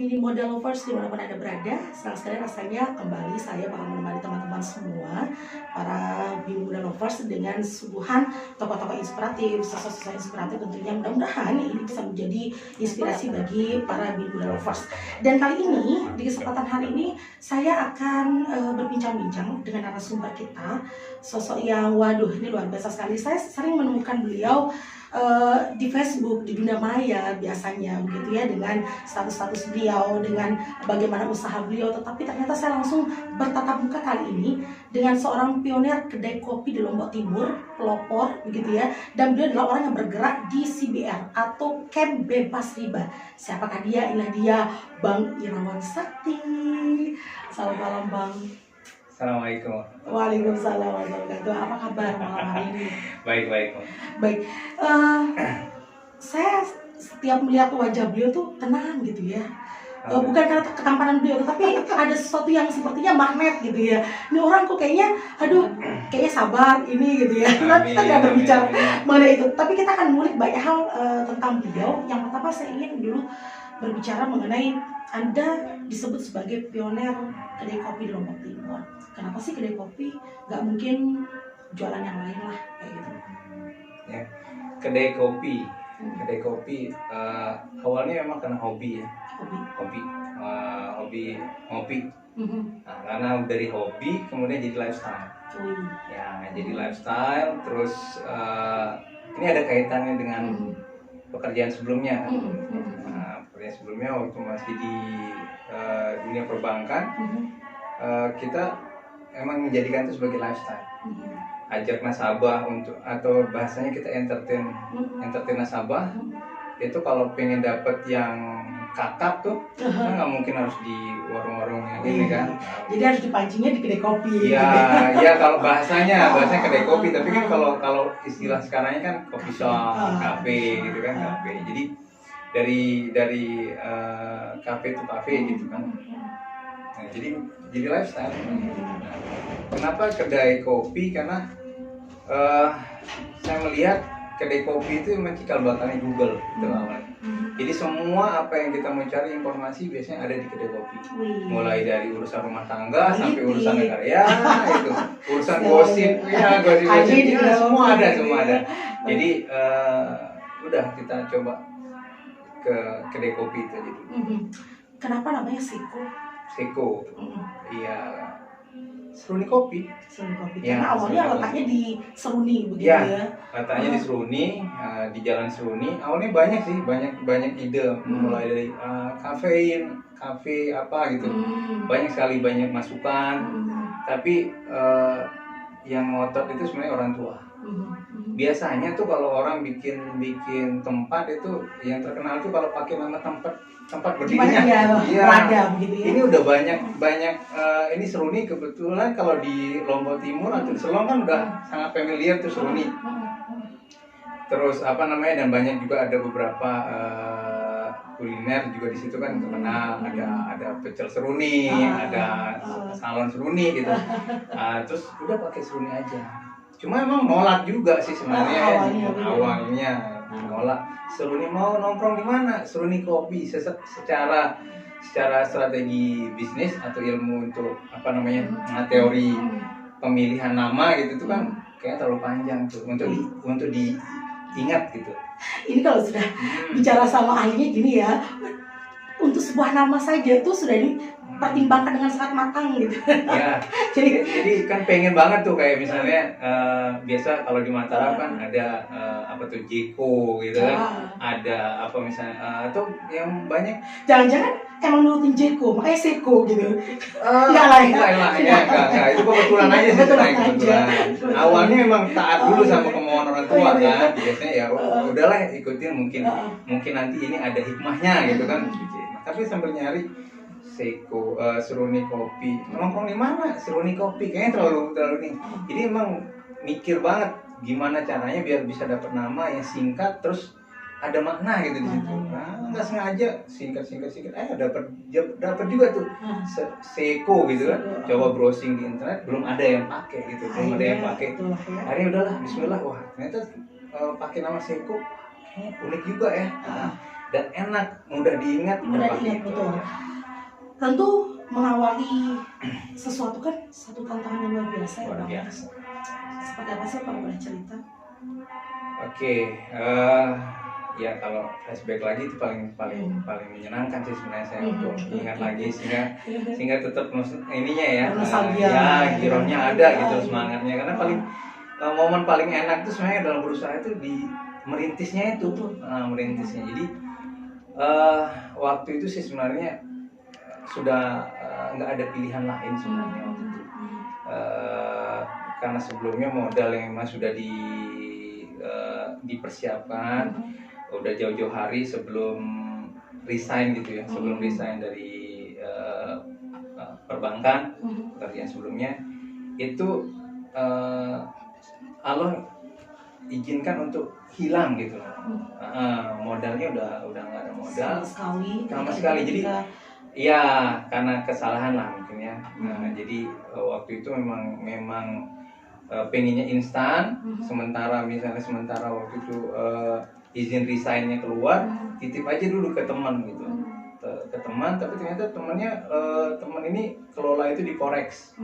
Mini Modal Lovers dimanapun Anda berada, senang sekali rasanya kembali saya bakal menemani teman-teman semua para Mini Modal Lovers dengan suguhan tokoh-tokoh inspiratif, sosok-sosok inspiratif tentunya. Mudah-mudahan ini bisa menjadi inspirasi bagi para Mini Modal Lovers. Dan kali ini, di kesempatan hari ini, saya akan berbincang-bincang dengan narasumber kita, sosok yang waduh ini luar biasa sekali. Saya sering menemukan beliau di Facebook, di dunia maya biasanya begitu ya, dengan status-status beliau, dengan bagaimana usaha beliau. Tetapi ternyata saya langsung bertatap muka kali ini dengan seorang pionir kedai kopi di Lombok Timur, pelopor begitu ya. Dan beliau adalah orang yang bergerak di CBR atau Camp Bebas Riba. Siapakah dia? Inilah dia, Bang Irawan Sakti. Salam malam, Bang. Assalamualaikum. Waalaikumsalam warahmatullahi wabarakatuh. Apa kabar malam hari ini? Baik. Baik. Saya setiap melihat wajah beliau tuh tenang gitu ya. Bukan karena ketampanan beliau, tapi ada sesuatu yang sepertinya magnet gitu ya. Ini orang kok kayaknya, kayaknya sabar ini gitu ya. Kita nggak berbicara mengenai itu, tapi kita akan ngulik banyak hal tentang beliau. Yang pertama saya ingin dulu berbicara mengenai Anda disebut sebagai pioner kedai kopi di Lombok Timur. Kenapa sih kedai kopi? Gak mungkin jualan yang lain lah kayak gitu. Ya, kedai kopi. Awalnya memang karena hobi ya. Hobi ngopi. Nah, karena dari hobi kemudian jadi lifestyle. Ya, jadi lifestyle. Terus ini ada kaitannya dengan pekerjaan sebelumnya. Pekerjaan sebelumnya waktu masih di dunia perbankan, kita emang menjadikan itu sebagai lifestyle. Ajak nasabah untuk, atau bahasanya kita entertain nasabah. Itu kalau pengen dapet yang kakap tuh, kan nggak mungkin harus di warung-warung yang ini kan. Jadi harus dipancingnya di kedai kopi. Iya kalau bahasanya kedai kopi. Tapi kan kalau istilah sekarangnya kan coffee shop, cafe gitu kan, cafe. Jadi dari cafe to cafe gitu kan. Nah, jadi lifestyle. Kenapa kedai kopi? Karena saya melihat kedai kopi itu memang cikal bakalnya Google gitu awalnya. Jadi semua apa yang kita mau cari informasi biasanya ada di kedai kopi. Mulai dari urusan rumah tangga sampai urusan negara ya itu, urusan gosip semua ada. Jadi udah kita coba ke kedai kopi itu jadi. Kenapa namanya Seko? Iya. Seruni kopi. Ya, karena awalnya letaknya di Seruni begitu ya. Letaknya di Seruni, di Jalan Seruni. Awalnya banyak sih, banyak ide, mulai dari kafe apa gitu. Banyak sekali, banyak masukan. Tapi yang ngotot itu sebenarnya orang tua. Biasanya tuh kalau orang bikin tempat itu yang terkenal tuh kalau pakai nama tempat berdirinya. Beragam gitu ya. Ini udah banyak ini Seruni kebetulan kalau di Lombok Timur atau di Selong kan udah sangat familiar tuh Seruni. Terus dan banyak juga ada beberapa kuliner juga di situ kan terkenal, ada pecel Seruni, ada salon Seruni gitu. Terus udah pakai Seruni aja. Cuma emang nolak juga sih sebenarnya awalnya nolak. Seruni mau nongkrong di mana? Seruni kopi. Secara strategi bisnis atau ilmu untuk teori pemilihan nama gitu tuh kan kayaknya terlalu panjang tuh untuk diingat gitu. Ini kalau sudah bicara sama ahlinya gini ya, untuk sebuah nama saja tuh sudah dipertimbangkan dengan sangat matang gitu. Ya, jadi kan pengen banget tuh kayak misalnya biasa kalau di Mataram kan ada Jeko gitu kan, ada atau yang banyak. Jangan-jangan emang nurutin Jeko, makanya Seko gitu. Enggak, itu kebetulan aja sih. Kebetulan. Awalnya memang taat dulu sama kemauan orang tua kan. Biasanya ya udahlah ikutin, mungkin nanti ini ada hikmahnya gitu kan. Tapi sambil nyari Seko, Seruni kopi. Nongkrong di mana? Seruni kopi. Kayaknya terlalu nih. Jadi emang mikir banget gimana caranya biar bisa dapat nama yang singkat terus ada makna gitu di situ. Nggak sengaja singkat dapat juga tuh Seko gitu kan. Coba browsing di internet belum ada yang pakai gitu. Akhirnya udahlah bismillah, wah ternyata pakai nama Seko unik juga ya. dan enak, mudah diingat, Mudah pakai diingat, itu betul. aja. Tentu mengawali sesuatu kan satu tantangan yang luar biasa ya Luar Bang. biasa. Seperti apa sih kalau boleh cerita? Oke, ya kalau flashback lagi itu paling menyenangkan sih sebenarnya saya untuk ingat lagi sehingga tetap ininya ya, Nostalgia. ya girohnya ada gitu, Iya. semangatnya, karena momen paling enak itu sebenarnya dalam berusaha itu di merintisnya itu, Betul. merintisnya. Jadi waktu itu sih sebenarnya sudah nggak ada pilihan lain sebenarnya waktu itu. Karena sebelumnya modal yang memang sudah dipersiapkan, udah jauh-jauh hari sebelum resign gitu ya, sebelum resign dari perbankan, pekerjaan sebelumnya itu Allah izinkan untuk hilang gitu loh. Modalnya udah nggak ada modal sama sekali. Jadi ya karena kesalahan lah mungkin ya. Jadi waktu itu memang pengennya instan, sementara waktu itu izin resignnya keluar, titip aja dulu ke teman gitu, ke teman, tapi ternyata teman ini kelola itu di forex,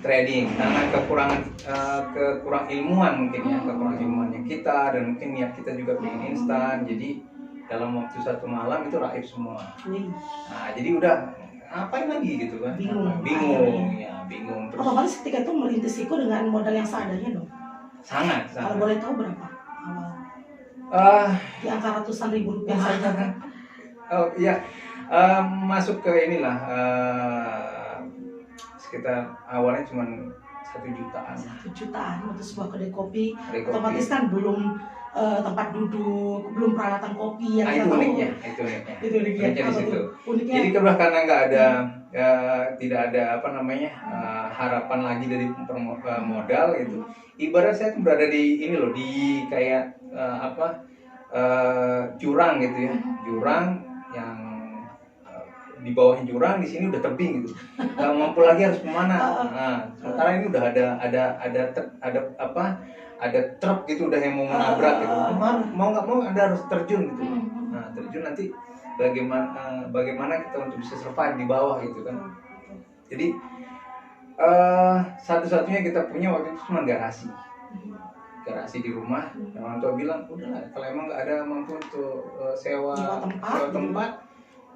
trading, karena kekurang ilmuwan mungkin ya, kekurang ilmuannya kita, dan mungkin niat kita juga pengen instan, jadi dalam waktu satu malam itu raib semua. Nah jadi udah ngapain lagi gitu kan? Bingung. Terus otomatis ketika itu merintis Siko dengan modal yang seadanya dong. Sangat. Kalau boleh tahu berapa awal? Di angka ratusan ribu rupiah saja. Oh iya, masuk ke inilah sekitar awalnya cuma 1 jutaan. 1 jutaan untuk sebuah kedai kopi. Otomatis kan belum tempat duduk, belum peralatan kopi yang itu uniknya. Itu uniknya di situ. Uniknya. Jadi karena nggak ada tidak ada harapan lagi dari modal gitu. Ibarat saya tuh berada di ini loh, di kayak jurang gitu ya, jurang yang di bawahnya jurang, di sini udah tebing gitu, nggak mampu lagi harus kemana. Nah, sementara ini udah ada truk gitu udah yang mau menabrak gitu, mau nggak mau Anda harus terjun gitu. Nah terjun nanti bagaimana kita untuk bisa survive di bawah gitu kan. Jadi satu-satunya kita punya waktu itu cuma garasi di rumah. Yang orang tua bilang udahlah, kalau emang nggak ada mampu untuk sewa tempat,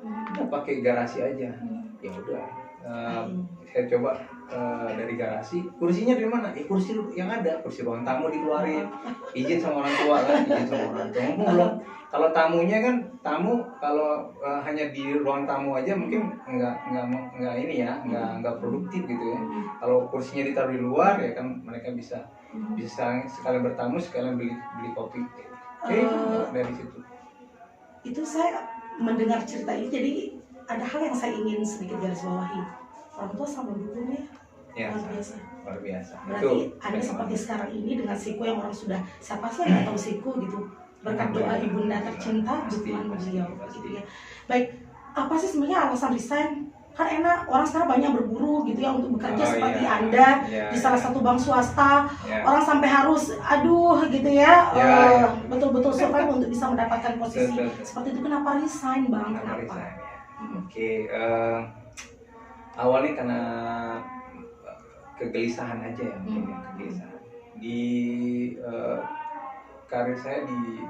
udah pakai garasi aja. Ya udah, saya coba dari garasi. Kursinya dari mana? Kursi yang ada, kursi ruang tamu dikeluarin, izin sama orang tua kan, belum. Kalau tamunya kan, kalau hanya di ruang tamu aja mungkin nggak ini ya, nggak produktif gitu ya. Kalau kursinya ditaruh di luar ya kan, mereka bisa sekalian bertamu, sekalian beli kopi. Itu dari situ. Itu saya mendengar cerita ini, jadi ada hal yang saya ingin sedikit garis bawahi. Orang tua sama dukungnya luar biasa. Berarti Anda seperti sekarang ini dengan Siko yang orang sudah, siapa sih yang nggak tahu Siko gitu, berkat doa ibunda tercinta, dukungan beliau gitu ya. Baik, apa sih sebenarnya alasan resign? Kan enak, orang sekarang banyak berburu gitu ya untuk bekerja seperti Anda di salah satu bank swasta. Orang sampai harus gitu ya, betul-betul survive untuk bisa mendapatkan posisi seperti itu. Kenapa resign Bang? Kenapa? Oke, awalnya karena kegelisahan aja ya, kegelisahan. Di karir saya di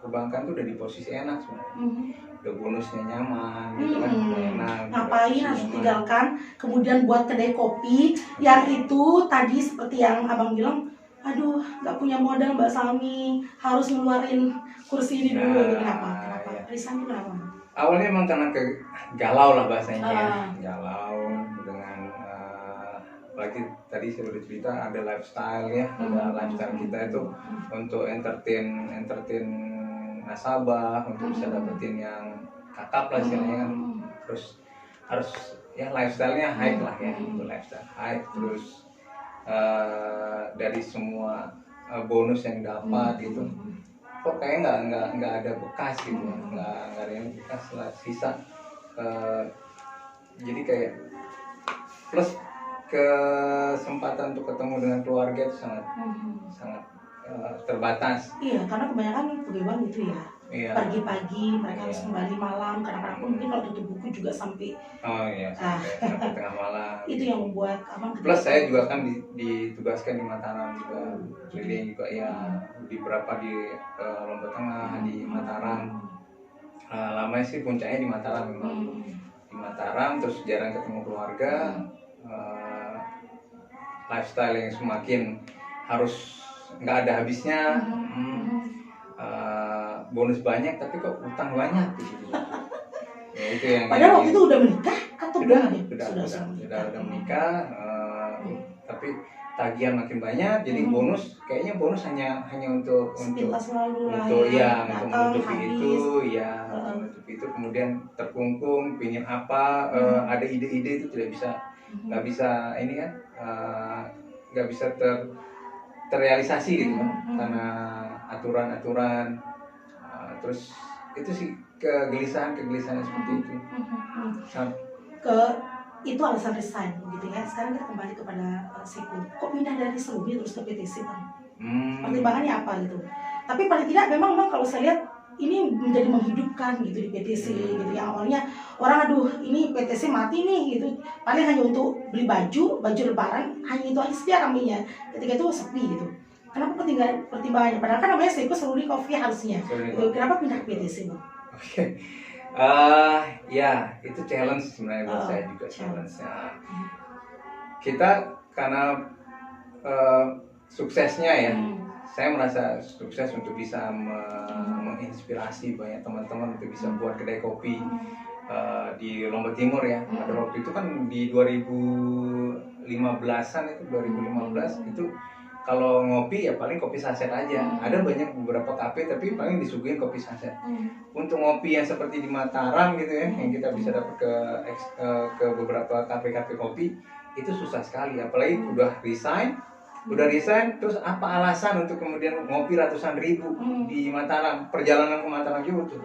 perbankan tuh udah di posisi enak sebenarnya. Udah bonusnya nyaman gitu kan, enak. Ngapain harus tinggalkan, kemudian buat kedai kopi yang itu tadi seperti yang Abang bilang, aduh nggak punya modal Mbak Salmi, harus ngeluarin kursi ini dulu. Kenapa? Resign itu kenapa? Awalnya emang karena galau lah bahasanya, galau dengan apalagi tadi saya udah cerita ada lifestyle ya, ada lifestyle kita itu untuk entertain nasabah, untuk bisa dapetin yang kakap lah istilahnya kan, terus harus ya lifestyle-nya high lah ya, untuk lifestyle high, terus dari semua bonus yang dapat gitu, kok kayaknya nggak ada bekas gitu, nggak ada yang bekas lah, sisa. Jadi kayak plus kesempatan untuk ketemu dengan keluarga itu sangat terbatas. Iya, karena kebanyakan pegawai gitu ya. Iya. pergi pagi, mereka harus kembali malam. Kadang-kadang mungkin kalau tutup buku juga sampai Oh iya, sampai tengah malam. itu yang membuat abang. Plus saya juga kan ditugaskan di Mataram juga, keliling juga ya di beberapa di Lombok Tengah, di Mataram. Lama sih puncaknya di Mataram memang. Di Mataram terus jarang ketemu keluarga, lifestyle yang semakin harus nggak ada habisnya, bonus banyak tapi kok utang banyak gitu. Ya, itu yang padahal waktu itu udah menikah atau belum ya? Sudah menikah, tapi tagihan makin banyak, jadi bonus kayaknya bonus hanya untuk ya untuk menutupi itu ya, menutupi itu kemudian terkungkung pingin apa, ada ide-ide itu nggak bisa ini kan, nggak bisa terrealisasi gitu kan, karena aturan-aturan, terus itu sih kegelisahan seperti itu. Itu alasan resign gitu ya. Sekarang kita kembali kepada Seiko. Kok pindah dari Seruni terus ke PTC Bang? Pertimbangannya apa gitu? Tapi paling tidak memang Bang kalau saya lihat ini menjadi menghidupkan gitu di PTC gitu. Yang awalnya orang aduh ini PTC mati nih gitu. Paling hanya untuk beli baju lebaran, hanya itu aja setiap ramenya. Ketika itu sepi gitu. Kenapa pertimbangannya? Padahal kan namanya Seiko Seruni Coffee harusnya. Gitu. Kenapa pindah ke PTC Bang? Oke. Ya itu challenge sebenarnya buat saya juga challenge-nya. Kita karena suksesnya ya, saya merasa sukses untuk bisa menginspirasi banyak teman-teman untuk bisa buat kedai kopi di Lombok Timur ya. Pada waktu itu kan di 2015-an itu kalau ngopi ya paling kopi saset aja. Ada banyak beberapa kafe tapi paling disuguhin kopi saset. Untuk ngopi yang seperti di Mataram gitu ya, yang kita bisa dapat ke beberapa kafe-kafe kopi itu susah sekali. Apalagi udah resign terus apa alasan untuk kemudian ngopi ratusan ribu di Mataram? Perjalanan ke Mataram juga tuh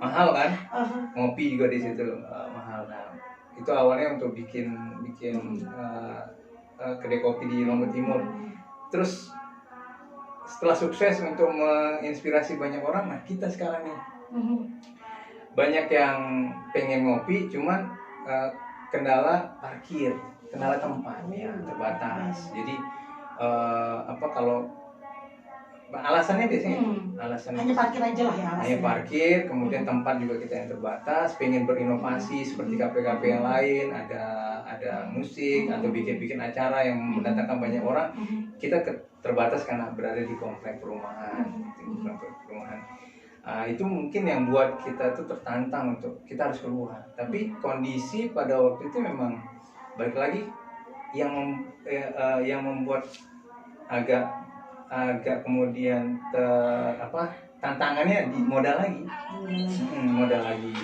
mahal kan? Ngopi juga di situ mahal. Nah, itu awalnya untuk bikin kedai kopi di Lombok Timur. Terus setelah sukses untuk menginspirasi banyak orang, nah kita sekarang nih banyak yang pengen ngopi, cuman kendala parkir, kendala tempat ya terbatas. Jadi kalau alasannya biasanya hanya parkir aja lah ya. Hanya parkir, kemudian tempat juga kita yang terbatas, pengen berinovasi seperti kafe-kafe yang lain, ada musik atau bikin acara yang mendatangkan banyak orang, kita terbatas karena berada di komplek perumahan. Itu mungkin yang buat kita tuh tertantang untuk kita harus keluar. Tapi kondisi pada waktu itu memang balik lagi yang membuat agak kemudian tantangannya di modal lagi.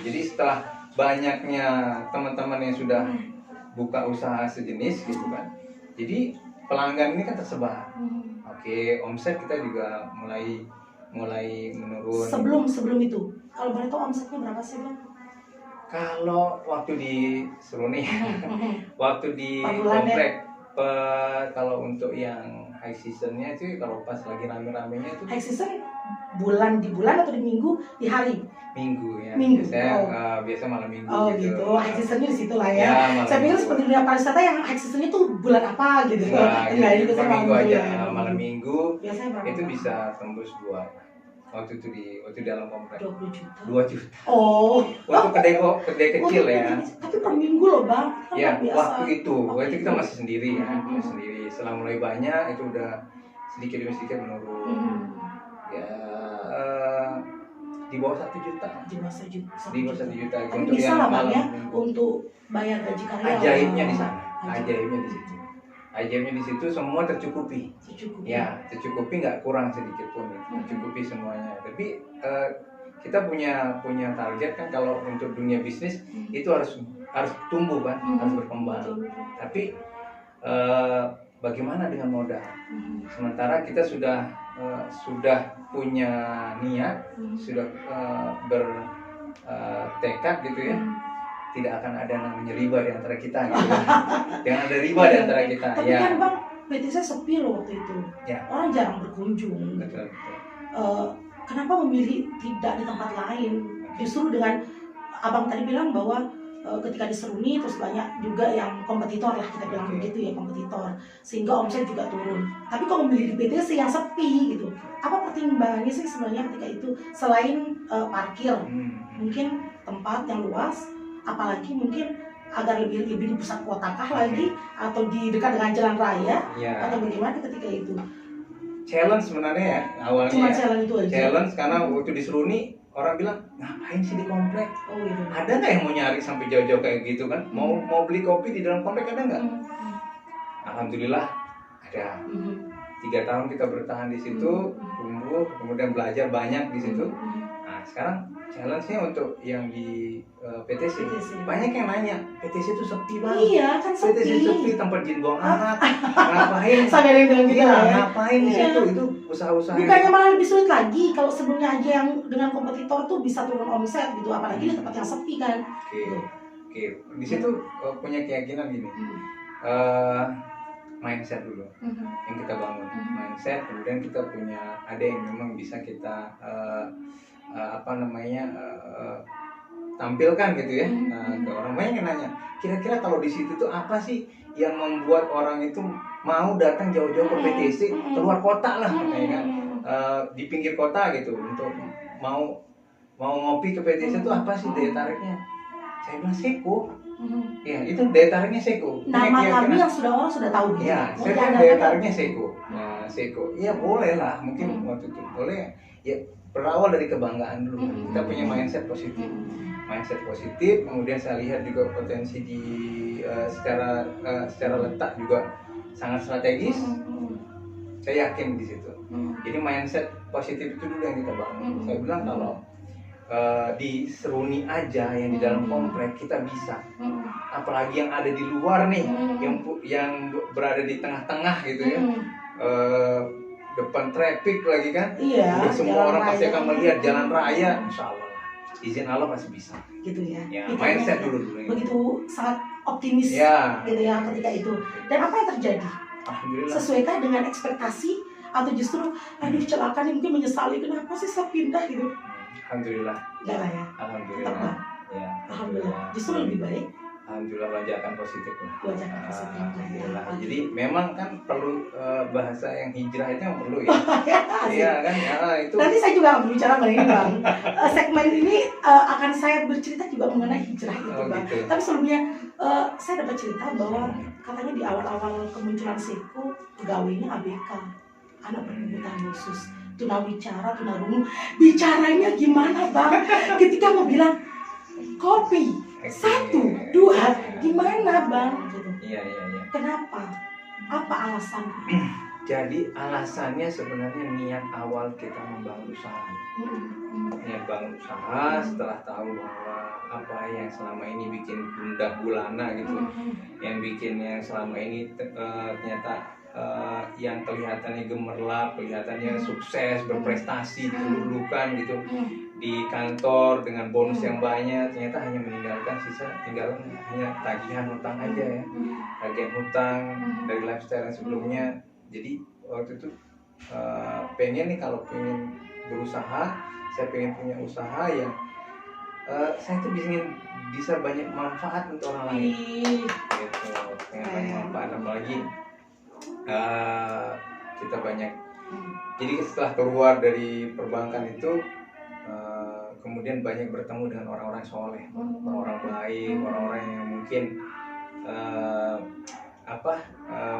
Jadi setelah banyaknya teman-teman yang sudah buka usaha sejenis gitu kan, jadi pelanggan ini kan tersebar. Oke, omset kita juga mulai menurun. Sebelum itu, kalau boleh tahu omsetnya berapa sih Bang? Kalau waktu di Seruni, waktu di komplek, kalau untuk yang high seasonnya itu kalau pas lagi rame-ramenya itu. High season di bulan atau di minggu, di hari? Minggu ya. Minggu. Biasa malam minggu. Oh gitu. High seasonnya di situ lah ya. Saya pikir seperti dunia pariwisata yang high seasonnya itu bulan apa gitu. Enggak, itu minggu aja. Malam minggu. Biasanya berapa? Itu bisa tembus 2. Waktu di dalam komplek. 20 juta. 2 juta. Oh. Untuk kedai kecil ya. Tapi per minggu loh Bang. Ya, waktu itu kita masih sendiri ya. Sendiri. Setelah mulai banyak itu udah sedikit demi sedikit menurun. Ya, di bawah 1 juta. Di bawah 1 juta. Tapi untuk bisa lah Bang ya untuk bayar gaji karyawan. Ajaibnya di sana. Ajaibnya di situ. Ajaibnya di situ semua tercukupi. Ya, tercukupi, nggak kurang sedikit pun. Tercukupi semuanya. Tapi kita punya target kan kalau untuk dunia bisnis itu harus tumbuh kan, harus berkembang. Tapi bagaimana dengan modal? Sementara kita sudah punya niat, sudah bertekad gitu ya. Tidak akan ada namanya riba di antara kita gitu. Jangan ada riba di antara kita. Tapi kan Bang, PT saya sepi loh waktu itu. Ya. Orang jarang berkunjung. Betul. kenapa memilih tidak di tempat lain? Justru dengan abang tadi bilang bahwa ketika di Seruni terus banyak juga yang kompetitor lah, kita bilang begitu ya, kompetitor, sehingga omset juga turun. Tapi kalau memilih di PTC yang sepi gitu, apa pertimbangannya sih sebenarnya ketika itu selain parkir, mungkin tempat yang luas, apalagi mungkin agar lebih di pusat kotakah lagi, atau di dekat dengan jalan raya, atau bagaimana ketika itu? Challenge sebenarnya ya awalnya. Cuma challenge itu aja. Challenge karena waktu di Seruni orang bilang ngapain sih di komplek? Oh, gitu. Ada nggak yang mau nyari sampai jauh-jauh kayak gitu kan? Mau beli kopi di dalam komplek ada nggak? Alhamdulillah ada. 3 tahun kita bertahan di situ, tumbuh, kemudian belajar banyak di situ. Nah sekarang challenge-nya untuk yang di PTC. Banyak yang nanya, PTC itu sepi banget. Iya kan sepi. PTC sepi, tempat jin buang anak. Ngapain? Sampai ada yang bilang gitu ya. Ngapain di situ? Itu usaha-usaha. Bukannya malah lebih sulit lagi kalau sebelumnya aja yang dengan kompetitor tuh bisa turun omset gitu, apalagi di tempat yang sepi kan. Oke. Di situ punya keyakinan gini. Mindset dulu yang kita bangun. Mindset, kemudian kita punya ada yang memang bisa kita tampilkan gitu ya ke orang. Banyak yang nanya, kira-kira kalau di situ tuh apa sih yang membuat orang itu mau datang jauh-jauh ke PTC, keluar kota lah katanya kan, di pinggir kota gitu untuk mau ngopi ke PTC itu apa sih daya tariknya? Saya bilang Seiko. Ya itu daya tariknya Seiko. Nama kami yang orang sudah tahu gitu. Ya, saya kan daya tariknya Seiko. Nah, Seiko. Iya boleh lah, mungkin waktu itu boleh. Ya berawal dari kebanggaan dulu. Kita punya mindset positif. Mindset positif, kemudian saya lihat juga potensi di secara letak juga sangat strategis. Saya yakin di situ. Jadi mindset positif itu dulu yang kita bangun. Saya bilang kalau di Seruni aja yang di dalam komplek kita bisa, apalagi yang ada di luar nih, yang berada di tengah-tengah gitu ya, depan traffic lagi kan, semua orang pasti akan melihat jalan raya, insya Allah lah, izin Allah pasti bisa. Gitu ya. Mindset dulu. Begitu sangat optimis gitu ya ketika itu. Dan apa yang terjadi? Alhamdulillah. Sesuaikah dengan ekspektasi atau justru aduh celaka nih, mungkin menyesali kenapa sih saya pindah gitu? Alhamdulillah. Enggak lah ya. Alhamdulillah. Ya. Alhamdulillah. Justru lebih baik. Alhamdulillah, lonjakan positif lah. Lonjakan positif. Alhamdulillah. Jadi memang kan perlu bahasa yang hijrah itu yang perlu ya. Iya kan? Itu. Nanti saya juga akan bicara mengenai Bang. Segmen ini akan saya bercerita juga mengenai hijrah itu Bang. Gitu. Tapi sebelumnya saya dapat cerita bahwa katanya di awal-awal kemunculan Seiko pegawainya ABK, anak berkebutuhan khusus. Tunawicara, tunarungu, bicaranya gimana Bang? Ketika mau bilang kopi 1, 2, gimana Bang? Gitu. Iya. Kenapa? Apa alasan? Jadi alasannya sebenarnya niat awal kita membangun usaha. Niat bangun usaha setelah tahu bahwa apa yang selama ini bikin gundah gulana gitu, yang bikin yang selama ini ternyata yang kelihatannya gemerlap, kelihatannya sukses, berprestasi, dilulukan gitu di kantor dengan bonus yang banyak, ternyata hanya meninggalkan tinggalan hanya tagihan hutang aja ya, tagihan hutang dari lifestyle yang sebelumnya. Jadi waktu itu pengen nih kalau pengen berusaha, saya pengen punya usaha yang saya tuh bisa banyak manfaat untuk orang lain, gitu, pengen banyak manfaat, apalagi kita banyak. Jadi setelah keluar dari perbankan itu kemudian banyak bertemu dengan orang-orang soleh, orang-orang baik, orang-orang yang mungkin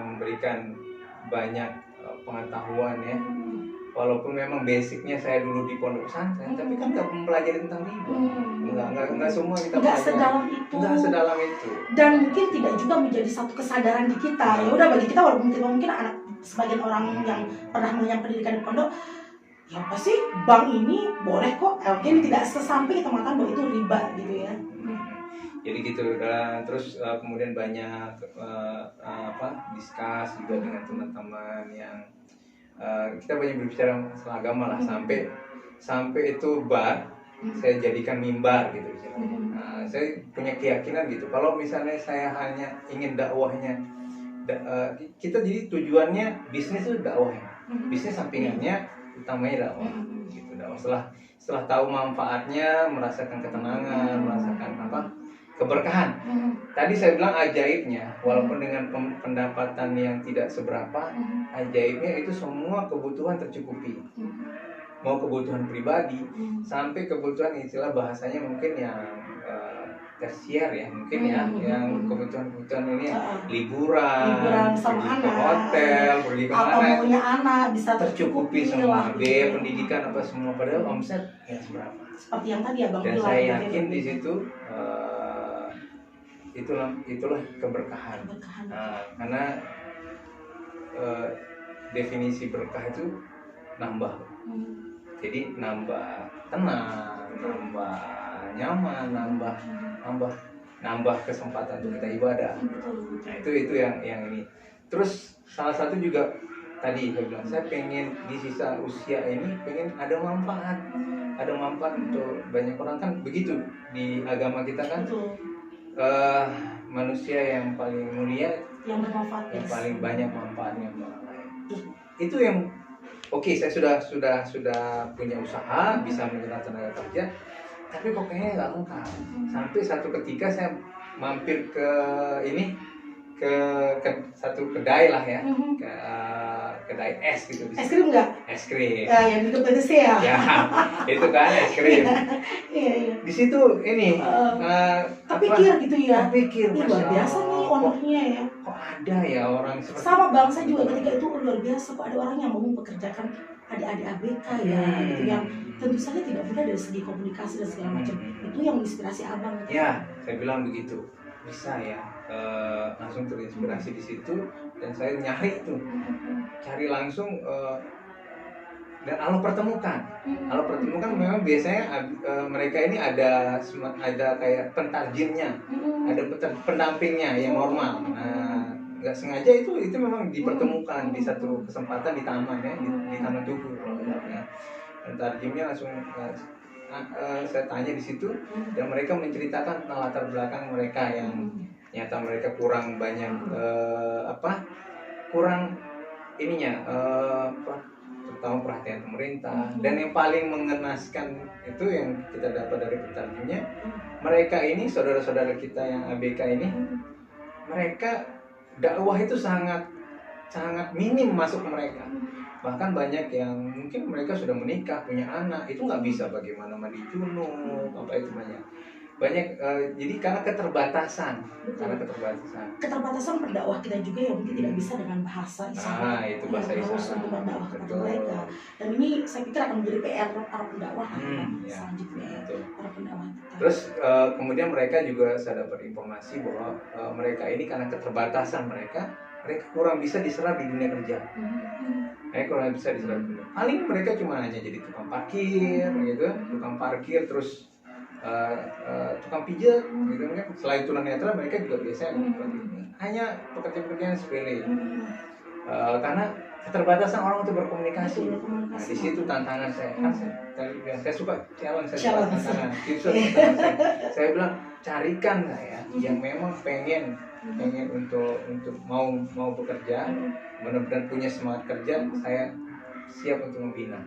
memberikan banyak pengetahuan ya. Walaupun memang basicnya saya dulu di pondok pesantren, tapi kan nggak mempelajari tentang riba. Nggak semua kita pelajari. Nggak sedalam itu. Dan mungkin tidak juga menjadi satu kesadaran di kita. Ya udah, bagi kita walaupun kita mungkin anak sebagian orang yang pernah mengenyam pendidikan di pondok, ya apa sih bank ini boleh kok. Mungkin tidak sesampai kita mengatakan bahwa itu riba gitu ya. Jadi gitu, dan terus kemudian banyak diskus juga dengan teman-teman yang kita banyak berbicara masalah agama lah, sampai itu bar saya jadikan mimbar gitu. Saya punya keyakinan gitu, kalau misalnya saya hanya ingin dakwahnya, kita jadi tujuannya bisnis itu dakwah, bisnis sampingannya utamanya dakwah. Gitu, dakwah. Setelah tahu manfaatnya, merasakan ketenangan, merasakan apa? Keberkahan. Tadi saya bilang ajaibnya, walaupun dengan pendapatan yang tidak seberapa, ajaibnya itu semua kebutuhan tercukupi. Mau kebutuhan pribadi sampai kebutuhan istilah bahasanya mungkin yang tersier ya, mungkin ya, yang kebutuhan ini liburan sama pergi ke anak, hotel, pergi ke apa mana, maunya anak bisa tercukupi semua, biaya pendidikan apa semua, padahal omset ya seberapa. Seperti yang tadi abang Dan bilang. saya yakin di situ itulah keberkahan. Karena definisi berkah itu nambah. Jadi nambah tenang, nambah nyaman, nambah kesempatan untuk kita ibadah. Nah, itu yang ini. Terus salah satu juga tadi saya bilang, saya pengen di sisa usia ini pengen ada manfaat untuk banyak orang. Kan begitu di agama kita kan, manusia yang paling mulia yang bermanfaat, yang paling banyak manfaatnya orang lain. Itu yang saya sudah punya usaha, bisa menggunakan tenaga kerja, tapi kok kayaknya nggak lengkap. Sampai satu ketika saya mampir ke satu kedai lah ya, ke kedai es gitu. Es krim nggak? Es krim. Yang di dekat PTC ya? Ya, itu kan es krim. Iya. Di situ ini. Kepikir gitu ya? Kepikir. Luar biasa nih ownernya ya. Kok ada ya orang seperti sama bangsa juga ketika itu luar biasa, kok ada orang yang mau mempekerjakan adik-adik ABK ya, gitu, yang tentu saja tidak mudah dari segi komunikasi dan segala macam. Itu yang menginspirasi abang. Ya, saya bilang begitu. Bisa ya, langsung terinspirasi di situ, dan saya cari langsung, dan Allah pertemukan memang biasanya mereka ini ada kayak pentarjimnya, ada pendampingnya yang normal. Nah, nggak sengaja itu memang dipertemukan di satu kesempatan di taman ya, di Taman Tugu kalau misalnya. Dan tarjimnya langsung saya tanya di situ, dan mereka menceritakan tentang latar belakang mereka yang nyata mereka kurang banyak kurang ininya terutama perhatian pemerintah. Dan yang paling mengenaskan itu yang kita dapat dari petarjimnya, mereka ini saudara-saudara kita yang ABK ini, mereka dakwah itu sangat minim masuk ke mereka. Bahkan banyak yang mungkin mereka sudah menikah, punya anak, itu nggak bisa bagaimana mandi junub, apa itu banyak jadi karena keterbatasan pendakwah kita juga yang mungkin tidak bisa dengan bahasa isyarat. Itu bahasa isyarat untuk berdakwah kepada mereka. Dan ini saya pikir akan menjadi PR para pendakwah selanjutnya ya, para pendakwah kita. Terus kemudian mereka juga saya dapat informasi bahwa mereka ini karena keterbatasan mereka kurang bisa diserap di dunia kerja. Paling mereka cuma hanya jadi tukang parkir terus tukang pijat gitu kan. Selain tunanetra mereka juga biasanya hanya pekerjaan sepele. Karena keterbatasan orang untuk berkomunikasi. Nah, di situ tantangan saya. Saya suka challenge, tantangan. Saya bilang carikan saya yang memang pengen untuk mau bekerja, benar-benar punya semangat kerja, saya siap untuk membina.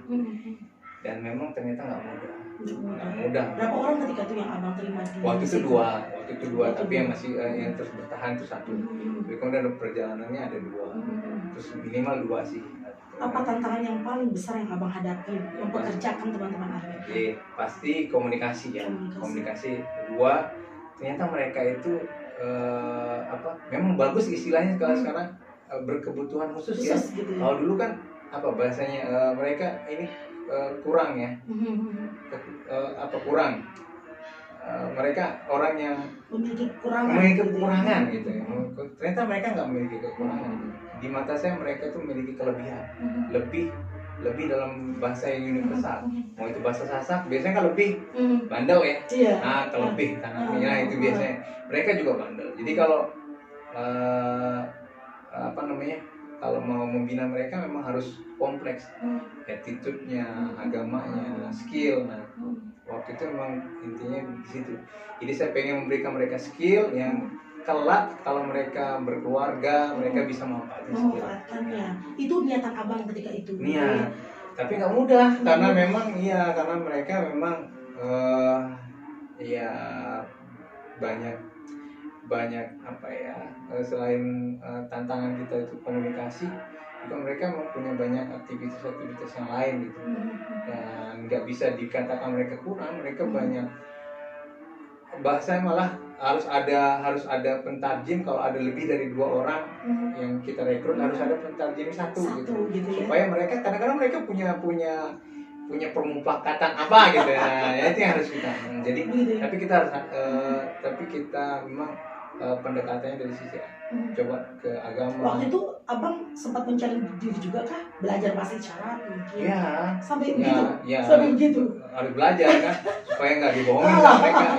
Dan memang ternyata nggak mudah. Berapa orang ketika itu yang abang terima? Waktu itu dua, tapi yang masih yang terus bertahan itu satu. Jadi kemudian perjalanannya ada dua, terus minimal 2 sih. Apa tantangan yang paling besar yang abang hadapi mempekerjakan teman-teman ABK? Pasti komunikasi ya. Komunikasi. Kedua, ternyata mereka itu memang bagus istilahnya sekarang berkebutuhan khusus ya. Gitu ya. Kalau dulu kan bahasanya mereka ini kurang ya. Kurang. Mereka orang yang memiliki kekurangan gitu ya. Ternyata mereka nggak memiliki kekurangan. Di mata saya mereka itu memiliki kelebihan. Lebih dalam bahasa yang universal. Mau itu bahasa Sasak, biasanya kan lebih bandel ya. Nah, kelebih tanahnya itu biasanya. Mereka juga bandel. Jadi kalau kalau mau membina mereka memang harus kompleks, attitude-nya, agamanya, skill. Nah, waktu itu memang intinya di situ. Jadi saya pengen memberikan mereka skill yang kelak kalau mereka berkeluarga mereka bisa memanfaatkannya. Itu niatan abang ketika itu. Niat. Tapi nggak mudah karena memang karena mereka memang ya banyak apa ya, selain tantangan kita itu komunikasi, juga mereka punya banyak aktivitas yang lain gitu, dan nggak bisa dikatakan mereka kurang. Mereka banyak bahasa, malah harus ada pentarjim. Kalau ada lebih dari 2 orang yang kita rekrut, harus ada pentarjim satu gitu ya. Supaya mereka kadang-kadang mereka punya permufakatan apa gitu ya, itu yang harus kita. Jadi tapi kita memang pendekatannya dari sisi coba ke agama. Waktu itu abang sempat mencari diri juga kah, belajar bahasa isyarat mungkin? Ya, sampai begitu. Sampai begitu. Harus belajar kan, supaya nggak dibohongin sama mereka.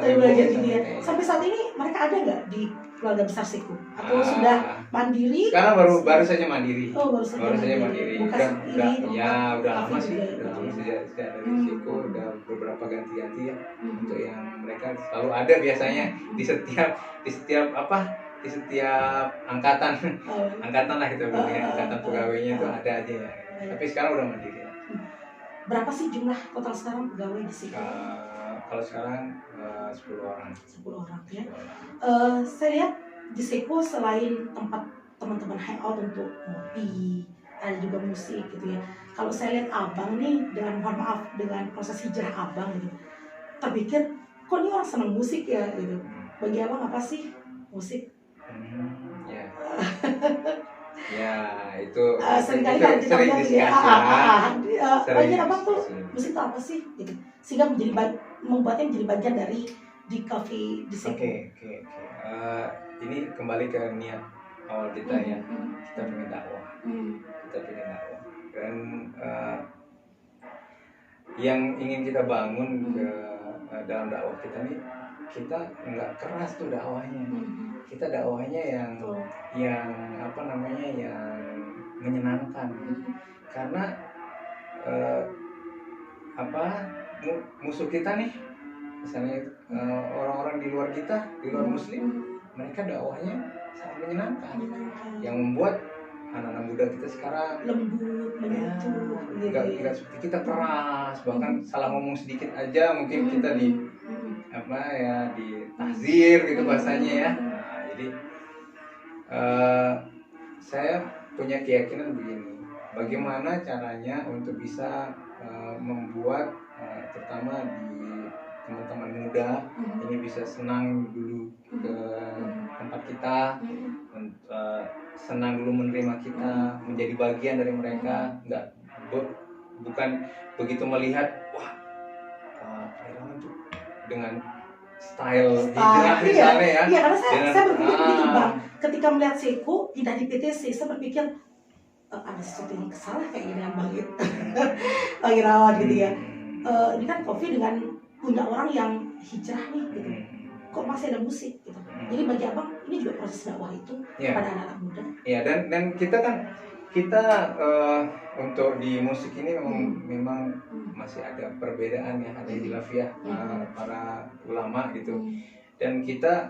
Belajar gitu ya. Sampai saat ini mereka ada nggak di keluarga besar Seku? Atau sudah mandiri? Sekarang baru saja mandiri. Baru saja mandiri. Udah lama sih. Udah lama sejak dari Seku, udah beberapa ganti-ganti ya. Untuk yang mereka selalu ada biasanya di setiap angkatan lah kita bilang, angkatan pegawainya itu ada aja ya. Tapi sekarang udah mandiri. Berapa sih jumlah total sekarang pegawai di Seku? Kalau sekarang 10 orang. 10 orang ya. Saya lihat di Seku selain tempat teman-teman hangout untuk ngopi, ada juga musik gitu ya. Kalau saya lihat abang nih, dengan mohon maaf, dengan proses hijrah abang gitu, terpikir kok ini orang senang musik ya gitu. Bagi abang apa sih musik? Ya itu seringkali kan kita lihat bagian abang tuh musik itu apa sih gitu, sehingga membuatnya menjadi bagian dari di cafe di Seku. Oke. Ini kembali ke niat awal kita ya. Kita pengen dakwah. Dan yang ingin kita bangun dalam dakwah kita nih, kita nggak keras tuh dakwahnya. Kita dakwahnya yang apa namanya, yang menyenangkan. Karena musuh kita nih, misalnya orang-orang di luar kita, di luar muslim, mereka dakwahnya sangat menyenangkan, yang membuat anak-anak muda kita sekarang lembut, menyentuh, nggak seperti kita keras, bahkan salah ngomong sedikit aja mungkin kita di tahzir gitu bahasanya ya. Nah, jadi saya punya keyakinan begini, bagaimana caranya untuk bisa membuat terutama di teman-teman muda ini bisa senang dulu ke tempat kita, senang dulu menerima kita, menjadi bagian dari mereka, bukan begitu melihat wah tuh dengan style hijrah misalnya ya. Iya, karena saya berpikir begitu bang, ketika melihat Seku pindah di PTC, saya berpikir ada sesuatu yang salah kayak dengan Bang Irawan gitu ya. Ini kan Coffee dengan punya orang yang hijrah nih gitu, kok masih ada musik gitu. Jadi bagi abang ini juga proses dakwah itu pada anak-anak muda. Iya, dan kita untuk di musik ini memang masih ada perbedaan ya, ada khilafiyah para ulama gitu. Dan kita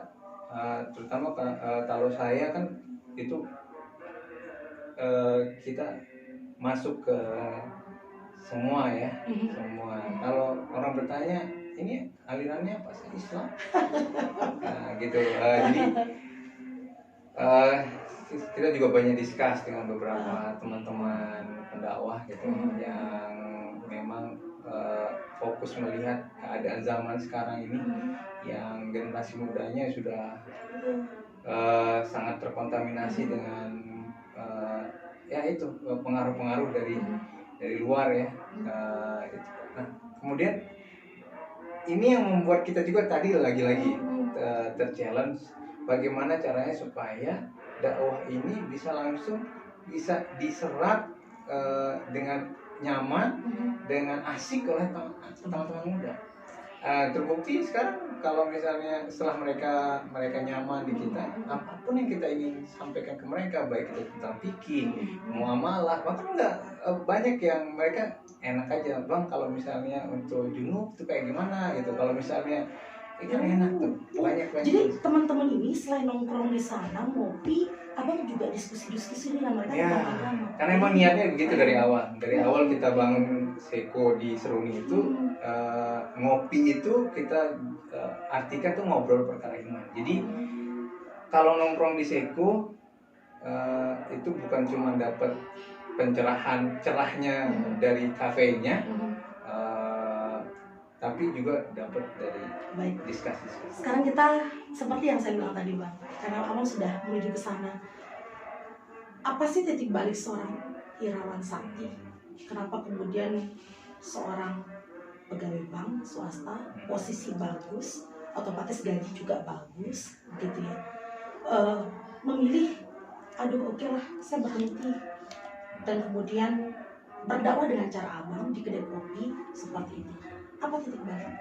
terutama kalau saya kan itu kita masuk ke semua ya, semua. Kalau orang bertanya ini alirannya apa sih, Islam? Nah, gitu. Jadi kita juga banyak discuss dengan beberapa teman-teman pendakwah gitu yang memang fokus melihat keadaan zaman sekarang ini, yang generasi mudanya sudah sangat terkontaminasi dengan itu pengaruh-pengaruh dari luar ya. Nah, kemudian ini yang membuat kita juga tadi lagi-lagi ter-challenge bagaimana caranya supaya dakwah ini bisa diserap dengan nyaman, dengan asik oleh teman-teman muda. Terbukti sekarang kalau misalnya setelah mereka nyaman di kita, apapun yang kita ingin sampaikan ke mereka, baik itu tentang fikih, muamalah, bahkan banyak yang mereka enak aja, bang kalau misalnya untuk junub itu kayak gimana gitu, kalau misalnya itu enak tuh, banyak. Jadi teman-teman ini selain nongkrong di sana ngopi, abang juga diskusi dengan mereka tentang agama. Karena emang niatnya begitu dari awal. Dari awal kita bangun Seko di Seruni itu ngopi itu kita artikan tuh ngobrol perkara iman. Jadi kalau nongkrong di Seko itu bukan cuma dapat cerahnya dari kafenya, tapi juga dapat dari diskusi. Sekarang kita seperti yang saya bilang tadi Bang, karena Abang sudah menuju ke sana. Apa sih titik balik seorang Irawan Sakti? Kenapa kemudian seorang pegawai bank swasta, posisi bagus, otomatis gaji juga bagus, gitu ya, memilih, aduh oke lah, saya berhenti, dan kemudian berdakwah dengan cara Abang di kedai kopi seperti ini. Apa titik balik?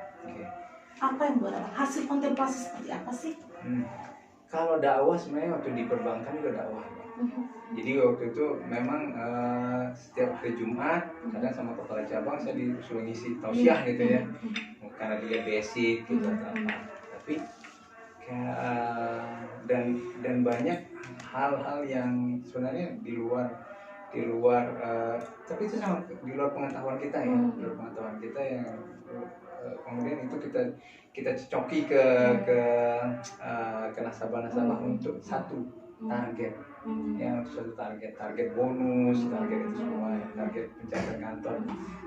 Apa yang buat Abang? Hasil kontemplasi seperti apa sih? Kalau dakwah sebenarnya waktu di perbankan juga dakwah. Jadi waktu itu memang setiap hari Jumat kadang sama kepala cabang saya disuruh ngisi tausiah gitu ya, karena dia basic gitu atau apa. Tapi dan banyak hal-hal yang sebenarnya di luar tapi itu sama di luar pengetahuan kita ya, di luar pengetahuan kita yang kemudian itu kita cocoki ke nasabah untuk satu target, ya suatu target bonus, target itu semua, target pencapaian kantor,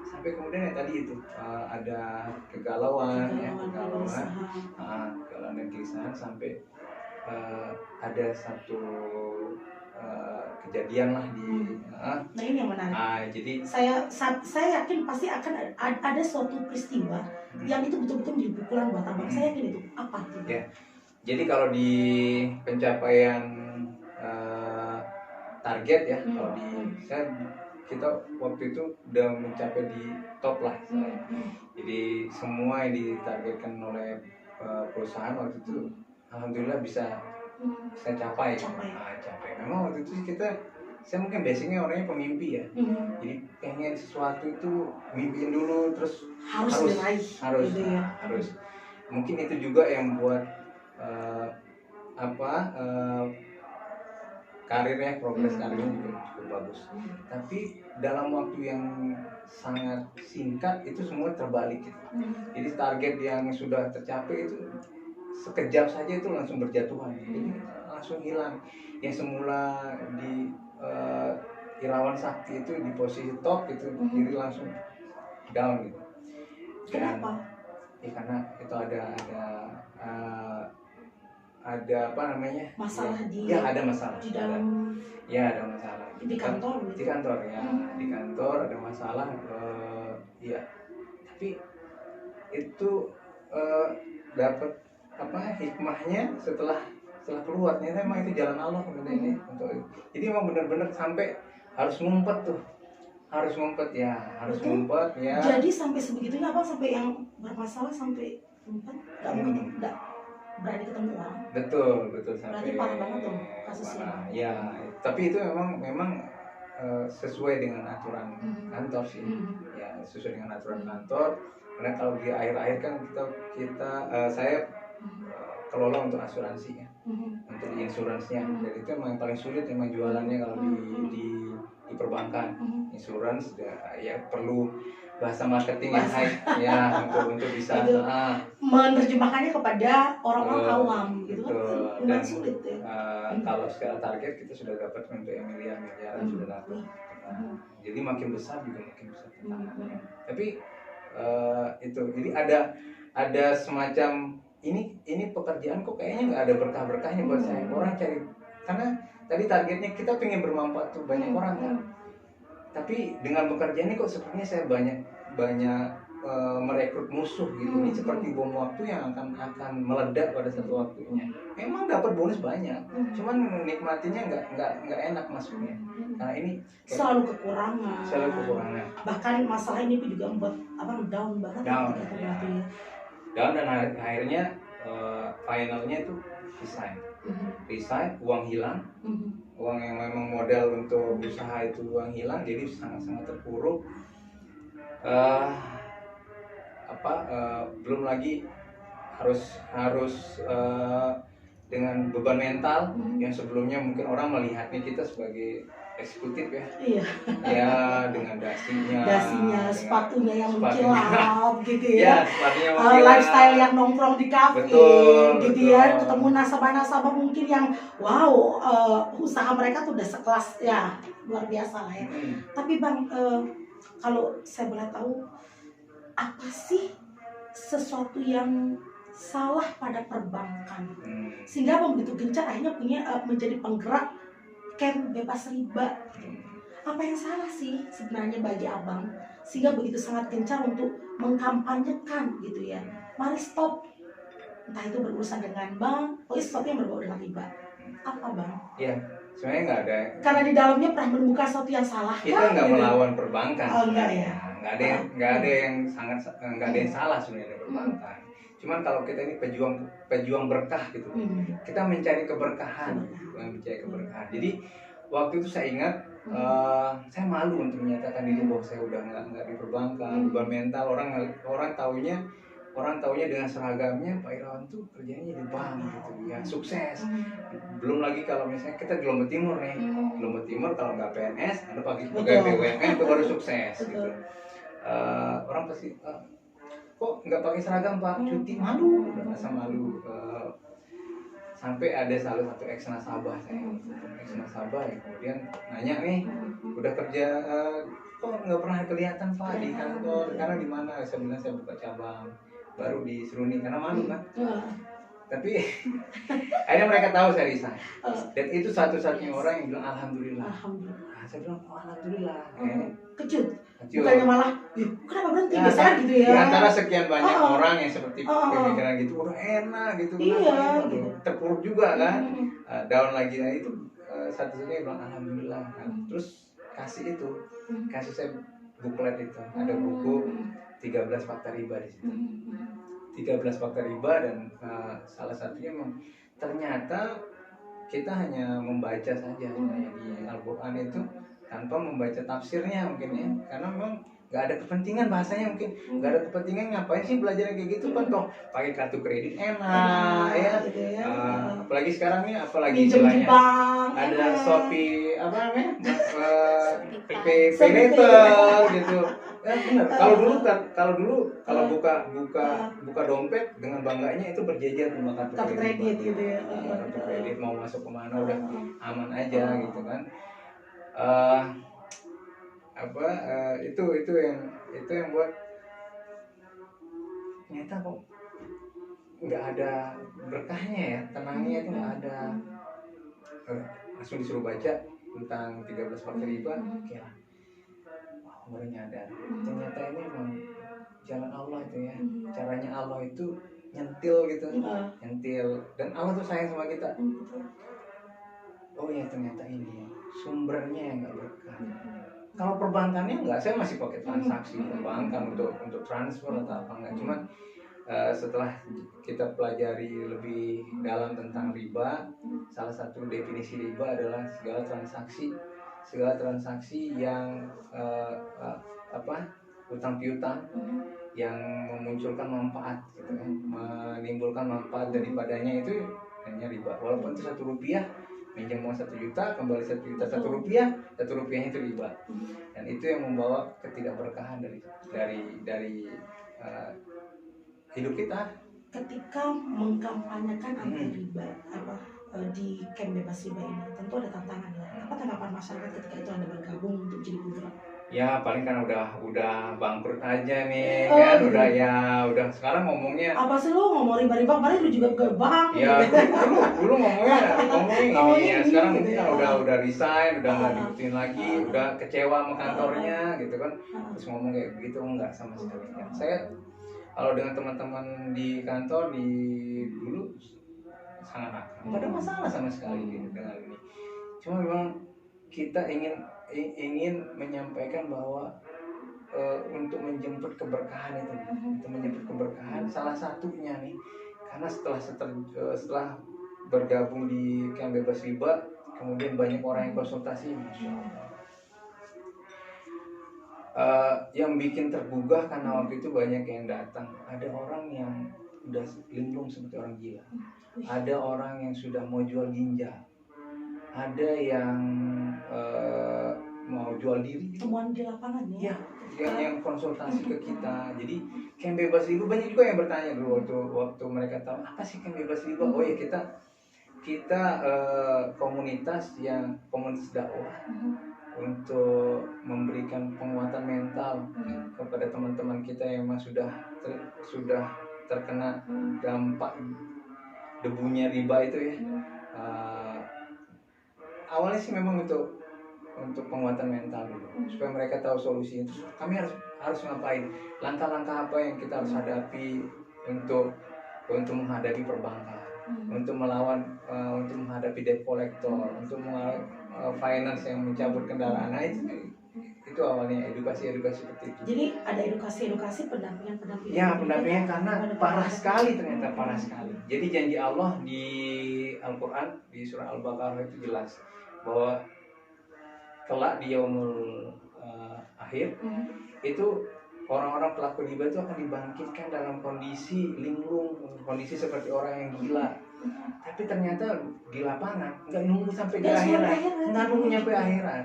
sampai kemudian ya tadi itu ada kegalauan dan kegelisahan sampai ada satu kejadian lah di nah ini yang menarik. Jadi saya yakin pasti akan ada suatu peristiwa yang itu betul-betul menjadi pukulan buat Abang. Saya yakin itu apa itu? Ya. Jadi kalau di pencapaian target ya, kalau di kita waktu itu udah mencapai di top lah saya. Jadi semua yang ditargetkan oleh perusahaan waktu itu alhamdulillah bisa saya capai. Memang waktu itu saya mungkin basicnya orangnya pemimpi ya. Jadi pengen sesuatu itu mimpiin dulu terus harus. Mungkin itu juga yang buat karirnya, progres karirnya juga cukup bagus. Tapi dalam waktu yang sangat singkat itu semua terbalik gitu. Jadi target yang sudah tercapai itu sekejap saja itu langsung berjatuhan, jadi langsung hilang. Yang semula di Irawan Sakti itu di posisi top itu jadi langsung down gitu. Kenapa? Ya karena itu ada apa namanya? Masalah ada masalah. Di dalam. Ada masalah. Di kantor. Di kantor ya, di kantor ada masalah. Tapi itu dapat hikmahnya setelah keluar, ternyata emang itu jalan Allah sebenarnya untuk itu. Jadi emang benar-benar sampai harus ngumpet ya. Jadi sampai sebegitunya Abang, sampai yang bermasalah sampai ngumpet, nggak berani ketemu orang. Betul sampai. Berarti parah banget tuh kasusnya. Ya, tapi itu memang sesuai dengan aturan kantor sih. Ya, sesuai dengan aturan kantor. Karena kalau di akhir-akhir kan saya kelola untuk asuransi ya, untuk insuransinya. Jadi itu memang yang paling sulit memang jualannya kalau di perbankan. Insurans ya perlu bahasa marketing yang high ya untuk bisa menerjemahkannya kepada orang-orang awam gitu kan, memang sulit ya. Kalau skala target kita sudah dapat untuk miliaran sudah dapat. Jadi makin besar juga makin besar tantangannya. Tapi itu jadi ada semacam ini pekerjaan kok kayaknya nggak ada berkah-berkahnya buat saya. Orang cari, karena tadi targetnya kita pengen bermanfaat tuh banyak orang kan. Tapi dengan pekerjaan ini kok sepertinya saya banyak merekrut musuh gitu. Ini seperti bom waktu yang akan meledak pada satu waktunya. Memang dapat bonus banyak, cuman nikmatinya nggak enak masuknya. Karena ini selalu kekurangan. Bahkan masalah ini juga membuat down banget. Down dan akhirnya finalnya itu resign, uang hilang. Uang yang memang modal untuk usaha itu uang hilang, jadi sangat-sangat terpuruk. Belum lagi harus dengan beban mental yang sebelumnya mungkin orang melihatnya kita sebagai eksekutif ya. Iya. Ya dengan dasinya, dengan sepatunya yang sepatunya. mengkilap gitu Ya, ya. sepatunya mengkilap. Lifestyle yang nongkrong di kafe Betul, gitu betul. ya, ketemu nasabah-nasabah mungkin yang wow, usaha mereka tuh udah sekelas ya, luar biasa lah ya. Tapi Bang, kalau saya boleh tahu, apa sih sesuatu yang salah pada perbankan sehingga Abang begitu gencar akhirnya punya menjadi penggerak camp bebas riba? Apa yang salah sih sebenarnya bagi Abang sehingga begitu sangat gencar untuk mengkampanyekan gitu ya, mari stop, entah itu berurusan dengan bank, pokoknya sesuatu yang berbau dengan riba? Apa Bang? Ya, sebenarnya nggak ada. Karena di dalamnya pernah menemukan sesuatu yang salah. Kita nggak melawan perbankan. Oh, enggak ya. Nggak ada yang sangat nggak ada yang salah sebenarnya dari perbankan. Cuman kalau kita ini pejuang berkah gitu, kita mencari keberkahan, mencari keberkahan. Jadi waktu itu saya ingat, saya malu untuk menyatakan diri bahwa saya udah nggak di perbankan, beban mental. Orang taunya dengan seragamnya Pak Irawan tuh kerjanya di bank gitu ya, sukses. Belum lagi kalau misalnya kita di Lombok Timur nih, Lombok Timur kalau nggak PNS, Anda pakai BUMN itu baru sukses gitu. Orang pasti kok nggak pakai seragam Pak, cuti, malu, udah rasa malu. Sampai ada salah satu ex nasabah yang kemudian nanya nih, udah kerja kok nggak pernah kelihatan Pak di kantor, karena di mana? Saya bilang saya buka cabang baru di Seruni, karena malu kan. Tapi akhirnya mereka tahu saya resign, dan itu satu-satunya orang yang bilang alhamdulillah. Saya bilang alhamdulillah. Kejut. Bukannya malah, kenapa berhenti biasa gitu ya? Di antara sekian banyak orang yang seperti pemikiran gitu, udah enak gitu, terpuruk juga kan, down lagi. Nah itu satu-satunya yang bilang alhamdulillah. Terus kasih saya buklet itu, ada buku 13 fakta riba di situ. 13 fakta riba, dan salah satunya memang ternyata kita hanya membaca saja di Al-Quran itu tanpa membaca tafsirnya mungkin ya, karena memang nggak ada kepentingan bahasanya, mungkin nggak ada kepentingan. Ngapain sih belajar kayak gitu kan, toh pakai kartu kredit enak ya, apalagi sekarang nih, apalagi istilahnya ada Shopee apa namanya, pay later gitu ya, benar. Kalau dulu buka dompet dengan bangganya itu berjejer sama kartu kredit gitu ya, kartu kredit mau masuk kemana udah aman aja gitu kan. Itu yang buat ternyata kok nggak ada berkahnya ya, tenangnya itu nggak ada. Langsung disuruh baca tentang 13 fakta riba, kira baru nyadar ternyata ini memang jalan Allah itu ya, caranya Allah itu nyentil gitu, nyentil, dan Allah tuh sayang sama kita. Oh ya, ternyata ini ya sumbernya yang nggak berkah. Kalau perbankannya enggak, saya masih pakai transaksi perbankan untuk transfer atau apa enggak. Cuman setelah kita pelajari lebih dalam tentang riba, salah satu definisi riba adalah segala transaksi yang utang piutang yang memunculkan manfaat gitu kan, menimbulkan manfaat daripadanya, itu hanya riba. Walaupun itu Rp1, minjam uang 1 juta, kembali 1 juta, Rp1 itu riba. Dan itu yang membawa ketidakberkahan dari hidup kita. Ketika mengkampanyekan anti riba di camp bebas riba ini, tentu ada tantangan ya. Apa tanggapan masyarakat ketika itu Anda bergabung untuk jadi penggerak? Ya paling kan udah bangkrut aja nih kan, udah sekarang ngomongnya apa sih, lu ngomong riba kemarin lu juga ke bank ya. Dulu ngomongnya ini ya, sekarang mungkin kan udah resign, udah nggak dibutuhin lagi, udah kecewa sama kantornya gitu kan, terus ngomong kayak begitu. Enggak sama sekali kan. Saya kalau dengan teman-teman di kantor di dulu sangat akrab, nggak ada masalah sama sekali gitu dengan ini. Cuma memang kita ingin menyampaikan bahwa untuk menjemput keberkahan salah satunya nih, karena setelah bergabung di camp bebas riba, kemudian banyak orang yang konsultasi, masya Allah. Yang bikin tergugah karena waktu itu banyak yang datang, ada orang yang udah linglung seperti orang gila, ada orang yang sudah mau jual ginjal, ada yang mau jual diri gitu. Temuan di lapangan ya. Ya, yang konsultasi ke kita. Jadi camp bebas riba banyak juga yang bertanya dulu waktu mereka tahu apa sih camp bebas riba. Oh ya, kita komunitas dakwah untuk memberikan penguatan mental kepada teman-teman kita yang memang sudah terkena dampak debunya riba itu ya. Awalnya sih memang untuk penguatan mental gitu, supaya mereka tahu solusinya. Terus kami harus ngapain, langkah-langkah apa yang kita harus hadapi untuk menghadapi perbankan, untuk melawan untuk menghadapi debt collector, untuk melawan finance yang mencabut kendaraan. Nah, itu awalnya edukasi seperti itu. Jadi ada edukasi pendampingan. Ya, pendampingan karena parah sekali, ternyata parah sekali. Jadi janji Allah di Al-Quran di surah Al-Baqarah itu jelas bahwa kelak di yaumul akhir itu orang-orang pelaku riba itu akan dibangkitkan dalam kondisi linglung, kondisi seperti orang yang gila. Tapi ternyata di lapangan nggak nunggu sampai di akhirat, nggak nunggu nyampe akhirat.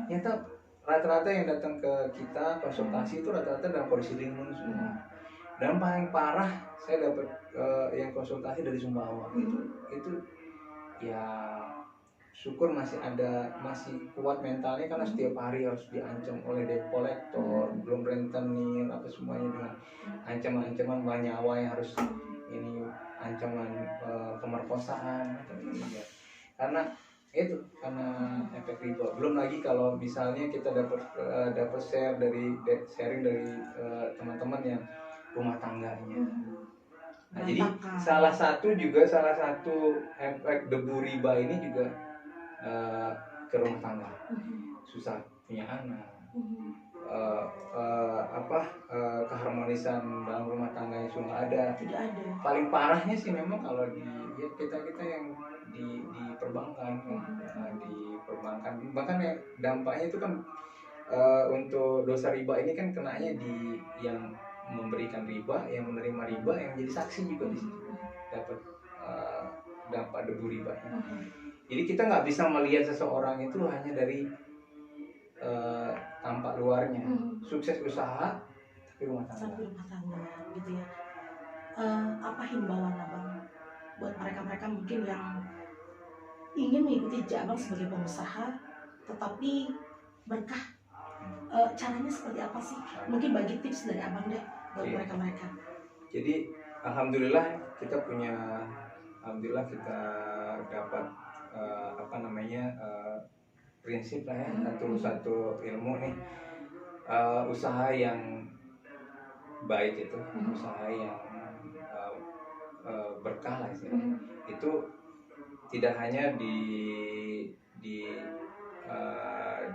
Ternyata rata-rata yang datang ke kita konsultasi itu rata-rata dalam kondisi linglung semua. Dan paling parah saya dapat yang konsultasi dari Sumbawa itu ya syukur masih kuat mentalnya, karena setiap hari harus diancam oleh debt collector, belum rentenir apa semuanya dengan ancaman-ancaman nyawa yang harus ini, ancaman pemerkosaan ya. Karena efek riba. Belum lagi kalau misalnya kita dapat sharing dari teman-teman yang rumah tangganya. Nah, jadi salah satu efek debu riba ini juga ke rumah tangga, susah punya anak, keharmonisan dalam rumah tangga yang sudah ada. Tidak ada. Paling parahnya sih memang kalau kita yang di perbankan, di perbankan, bahkan ya dampaknya itu kan untuk dosa riba ini kan kenanya di yang memberikan riba, yang menerima riba, yang jadi saksi juga di situ dapat dampak debu riba. Jadi kita nggak bisa melihat seseorang itu hanya dari tampak luarnya, sukses usaha tapi rumah tangga gitu ya. Apa himbauan abang buat mereka mungkin yang ingin mengikuti Abang sebagai pengusaha tetapi berkah, caranya seperti apa sih? Mungkin bagi tips dari abang deh buat mereka. Jadi alhamdulillah kita dapat prinsip lah ya, satu ilmu nih, usaha yang baik itu usaha yang berkah lah istilahnya. Itu tidak hanya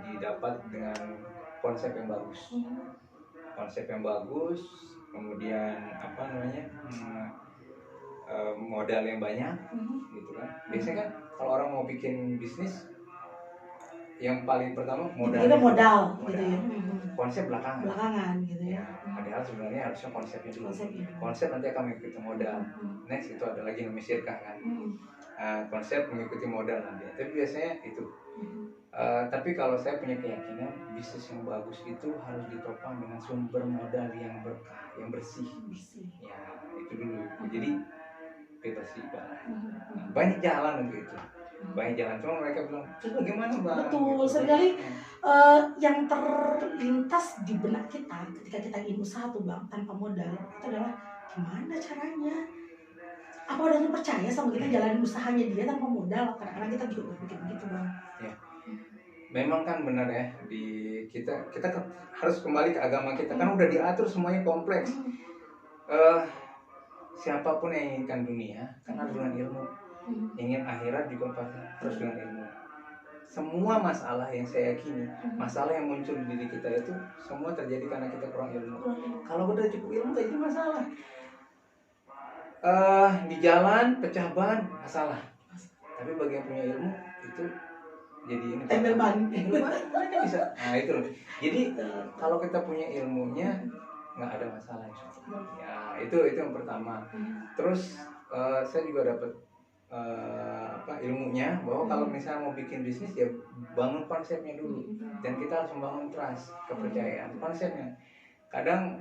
didapat dengan konsep yang bagus, kemudian modal yang banyak gitu kan. Biasanya kan kalau orang mau bikin bisnis yang paling pertama modal gitu ya. Konsep belakangan gitu ya. Padahal sebenarnya harusnya konsepnya dulu. Konsep nanti akan mengikuti modal. Next itu ada lagi namanya sirkah kan. Konsep mengikuti modal nanti. Tapi biasanya itu. Tapi kalau saya punya keyakinan bisnis yang bagus itu harus ditopang dengan sumber modal yang berkah, yang bersih. Ya itu dulu. Jadi bebas riba. Banyak jalan untuk itu. Cuma mereka bilang, terus bagaimana bang? Betul sekali. Yang terlintas di benak kita ketika kita ingin usaha tuh bang tanpa modal itu adalah gimana caranya? Apa orang percaya sama kita jalanin usahanya dia tanpa modal? Kadang-kadang kita juga berpikir begitu bang. Ya. Memang kan benar ya, kita harus kembali ke agama kita, kan udah diatur semuanya kompleks. Siapapun yang inginkan dunia kan harus dengan ilmu. Ingin akhirat juga pasti harus dengan ilmu. Semua masalah yang saya yakini, masalah yang muncul di diri kita itu semua terjadi karena kita kurang ilmu. Kalau udah cukup ilmu gak jadi masalah. Di jalan pecah ban masalah, tapi bagi yang punya ilmu itu jadi ini mereka bisa. Nah itu loh. Jadi kalau kita punya ilmunya nggak ada masalah. Ya itu yang pertama. Terus saya juga dapat ilmunya bahwa kalau misalnya mau bikin bisnis ya bangun konsepnya dulu, dan kita harus membangun trust, kepercayaan konsepnya. Kadang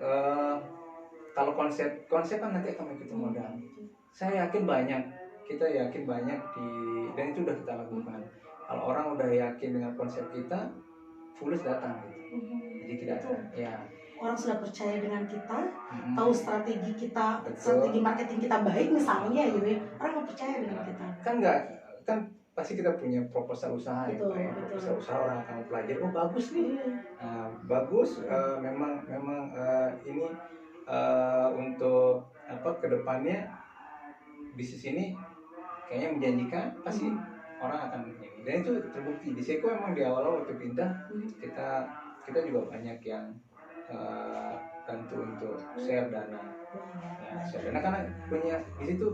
kalau konsep kan nanti akan mengikuti modal. Saya yakin kita yakin banyak dan itu udah kita lakukan. Kalau orang udah yakin dengan konsep kita, fulus datang gitu. Jadi kita ya orang sudah percaya dengan kita, tahu strategi kita, betul. Strategi marketing kita baik misalnya gitu ya, orang mau percaya dengan kita. Kan pasti kita punya proposal usaha, betul, ya, betul. proposal usaha, orang akan pelajari, oh bagus nih, bagus, memang ini untuk kedepannya bisnis ini kayaknya menjanjikan, pasti orang akan ini. Dan itu terbukti di Seiko. Emang di awal waktu pindah kita juga banyak yang bantu untuk share dana. Share dana karena punya di situ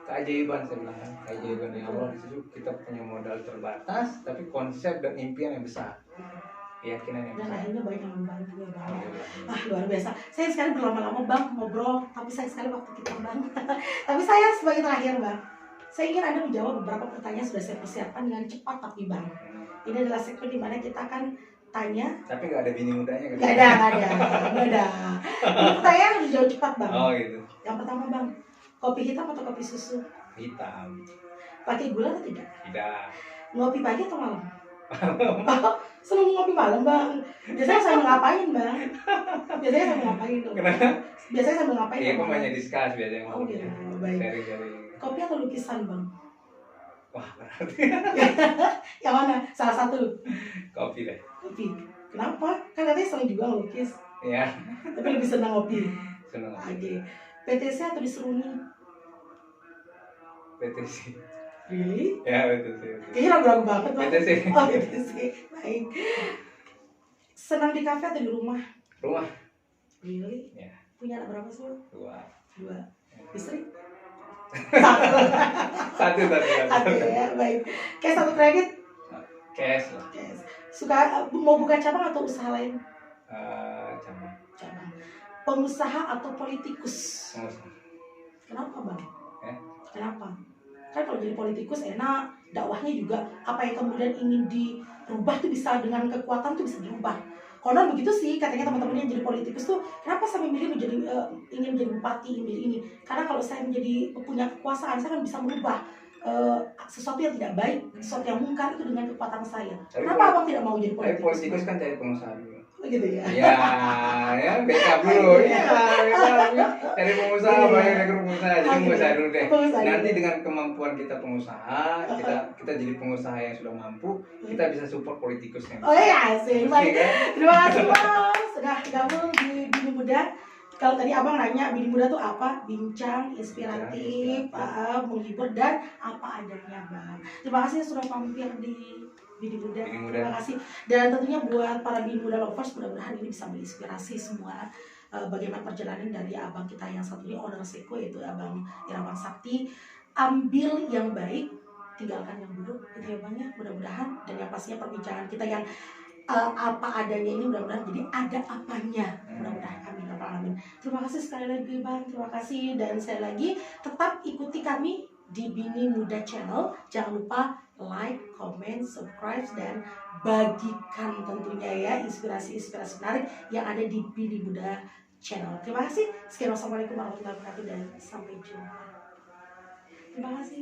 keajaiban, saya bilang kan, keajaiban di awal. Di situ kita punya modal terbatas, tapi konsep dan impian yang besar, keyakinan yang dan besar. akhirnya banyak yang membantu ya Bang. Luar biasa. Saya sekali berlama-lama Bang ngobrol, tapi saya sekali waktu kita Bang. Tapi saya sebagai terakhir Bang, saya ingin Anda menjawab beberapa pertanyaan sudah saya persiapkan dengan cepat tapi Bang. Ini adalah segmen di mana kita akan tanya. Tapi nggak ada bini mudanya kan? Nggak ada. Ini pertanyaan harus jawab cepat Bang. Oh gitu. Yang pertama Bang, kopi hitam atau kopi susu? Hitam. Pakai gula atau tidak? Tidak. Ngopi pagi atau malam? Seneng ngopi malam Bang. Biasanya sambil ngapain Bang? Biasanya sambil ngapain? Iya, kok banyak diskus biasanya. Oh gitu, baik. Sharing. Kopi atau lukisan Bang? Wah, berarti Yang mana? Salah satu. kopi deh. Kopi. Kenapa? Kan katanya sering juga ngelukis. Iya. Tapi lebih senang ngopi. Senang. Oke. PTC atau diseruni? PTC. Really? Ya, PTC. Kayaknya ragu-ragu banget Bang. PTC. Oh PTC. Baik. Senang di kafe atau di rumah? Rumah. Really? Ya. Punya anak berapa sih Bang? 2. 2. Istri? Satu. Satu ya, baik. Cash atau kredit? Cash lah. Cash. Suka mau buka cabang atau usaha lain? Cabang. Pengusaha atau politikus? Pengusaha. Kenapa Bang? Kenapa? Kan kalau jadi politikus enak, dakwahnya juga apa yang kemudian ingin dirubah tuh bisa dengan kekuatan tuh bisa dirubah. Konon begitu sih katanya teman-teman yang jadi politikus tuh, kenapa saya memilih ingin menjadi bupati, ini. Karena kalau saya menjadi punya kekuasaan, saya kan bisa merubah sesuatu yang tidak baik, sesuatu yang mungkar itu dengan kekuatan saya. Kenapa abang tidak mau jadi politikus? Tapi politikus kan cari pengusaha dulu. Begitu ya? Ya backup dulu. Cari pengusaha, banyak dari pengusaha. Jadi pengusaha dulu deh. Nanti dengan kemampuan kita pengusaha, kita jadi pengusaha yang sudah mampu, kita bisa support politikusnya. Oh iya sih, baik. Terima kasih Bang sudah gabung di Bini Muda. Kalau tadi abang nanya Bini Muda tuh apa? Bincang, inspiratif, menghibur dan apa adanya Bang. Terima kasih sudah mampir di Bini Muda. Terima kasih. Dan tentunya buat para Bini Muda lovers, mudah-mudahan ini bisa menginspirasi semua bagaimana perjalanan dari abang kita yang satu ini, owner Seiko, yaitu Abang Irawan Sakti. Ambil yang baik, tinggalkan yang buruk, gitu ya Bang ya. Mudah-mudahan, dan yang pastinya perbincangan kita yang apa adanya ini mudah-mudahan jadi ada apanya. Mudah-mudahan, amin. Terima kasih sekali lagi Bang, terima kasih. Dan sekali lagi tetap ikuti kami di Bini Muda Channel. Jangan lupa like, comment, subscribe, dan bagikan tentunya ya inspirasi-inspirasi menarik yang ada di Bini Muda Channel. Terima kasih. Sekian, wassalamualaikum warahmatullahi wabarakatuh, dan sampai jumpa. Terima kasih.